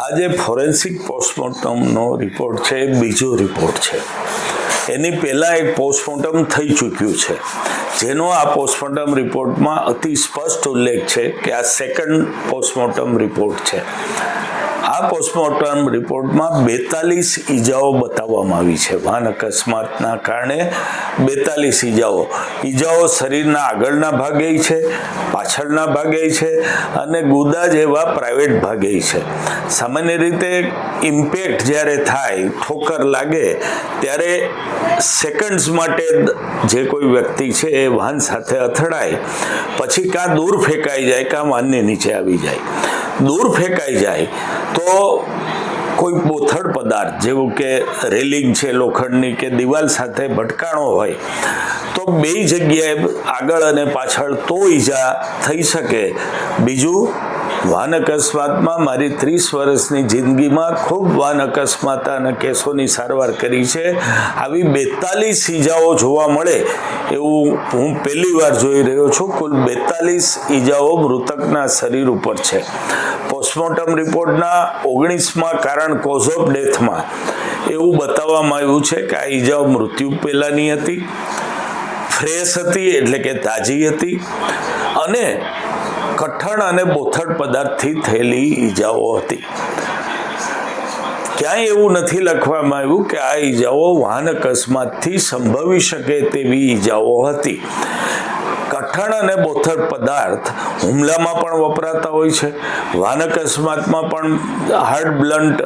આજે forensic પોસ્ટમોર્ટમનો report છે, બીજો રિપોર્ટ છે. એની પહેલાં એક પોસ્ટમોર્ટમ થઈ ચૂક્યું છે, જેનો આ પોસ્ટમોર્ટમ રિપોર્ટમાં અતિ સ્પષ્ટ ઉલ્લેખ છે કે આ સેકન્ડ પોસ્ટમોર્ટમ રિપોર્ટ છે. આ પોસ્ટમોર્ટમ રિપોર્ટમાં 42 ઈજાઓ બતાવવામાં આવી છે. વાહન અકસ્માતના કારણે 42 ઈજાઓ શરીરના આગળના ભાગે છે, પાછળના ભાગે છે અને ગુદા જેવા પ્રાઇવેટ ભાગે છે. સામાન્ય રીતે ઇમ્પેક્ટ જ્યારે થાય, ઠોકર લાગે, ત્યારે સેકન્ડ્સ માટે જે કોઈ વ્યક્તિ છે એ વાહન સાથે અથડાય, પછી કાં દૂર ફેંકાઈ જાય કાં વાહનની નીચે આવી જાય. દૂર ફેંકાઈ જાય તો કોઈ બોથડ પદાર્થ જેવું કે રેલિંગ છે લોખંડની કે દિવાલ સાથે ભટકાણો હોય તો બે જગ્યાએ આગળ અને પાછળ તો ઈજા થઈ શકે. બીજું, વાહન અકસ્માતમાં મારી 30 વર્ષની જિંદગીમાં ખૂબ વાહન અકસ્માત અને કેસોની સારવાર કરી છે. આવી 42 ઈજાઓ જોવા મળે એવું હું પહેલી વાર જોઈ રહ્યો છું. કુલ 42 ઈજાઓ મૃતકના શરીર ઉપર છે. પોસ્ટમોર્ટમ રિપોર્ટના 19માં કારણ કોઝ ઓફ ડેથમાં એવું બતાવવામાં આવ્યું છે કે આ ઈજાઓ મૃત્યુ પહેલાંની હતી, ફ્રેશ હતી એટલે કે તાજી હતી અને કઠણ અને બોથડ પદાર્થથી થયેલી ઈજાઓ હતી. ક્યાંય એવું નથી લખવામાં આવ્યું કે આ ઈજાઓ વાહન અકસ્માતથી સંભવી શકે તેવી ઈજાઓ હતી. કઠણ અને બોથડ પદાર્થ હુમલામાં પણ વપરાતા હોય છે. વાહન અકસ્માતમાં પણ હાર્ડ બ્લન્ટ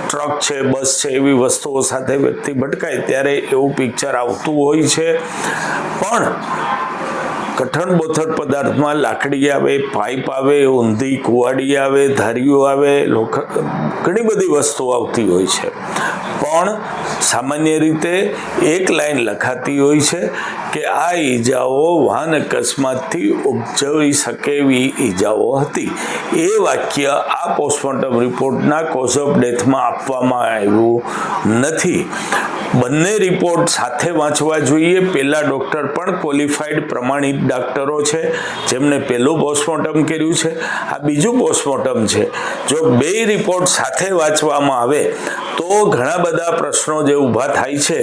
ટ્રક છે, બસ છે, એવી વસ્તુઓ સાથે વ્યક્તિ ભટકાય ત્યારે એવું પિક્ચર આવતું હોય છે. પણ કઠણ બોથડ પદાર્થમાં લાકડી આવે, પાઇપ આવે, ઊંધી કુવાડી આવે, ધારીઓ આવે, ઘણી બધી વસ્તુઓ આવતી હોય છે. પણ સામાન્ય રીતે એક લાઈન લખાતી હોય છે કે આ ઈજાઓ વાહન અકસ્માતથી ઉપજવી શકે એવી ઈજાઓ હતી. એ વાક્ય આ પોસ્ટમોર્ટમ રિપોર્ટના કોઝ ઓફ ડેથમાં આપવામાં આવ્યું નથી. બંને રિપોર્ટ સાથે વાંચવા જોઈએ. પહેલા ડૉક્ટર પણ ક્વોલિફાઈડ પ્રમાણિત ડૉક્ટરો છે જેમને પહેલું પોસ્ટમોર્ટમ કર્યું છે. આ બીજું પોસ્ટમોર્ટમ છે. જો બે રિપોર્ટ સાથે વાંચવામાં આવે તો ઘણા બધા પ્રશ્નો જે ઊભા થાય છે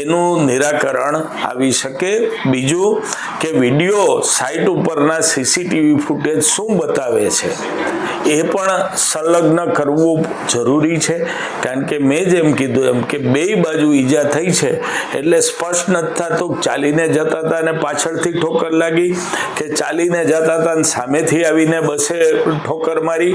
એનું નિરાકરણ આવી શકે. બીજું કે વિડીયો સાઇટ ઉપરના સીસીટીવી ફૂટેજ શું બતાવે છે એ પણ સંલગ્ન કરવું જરૂરી છે. કારણ કે મેં જેમ કીધું એમ કે બે બાજુ ઈજા થઈ છે એટલે સ્પષ્ટ નથી થતું ચાલીને જતા હતા અને પાછળથી ઠોકર લાગી કે ચાલીને જતા હતા અને સામેથી આવીને બસે ઠોકર મારી.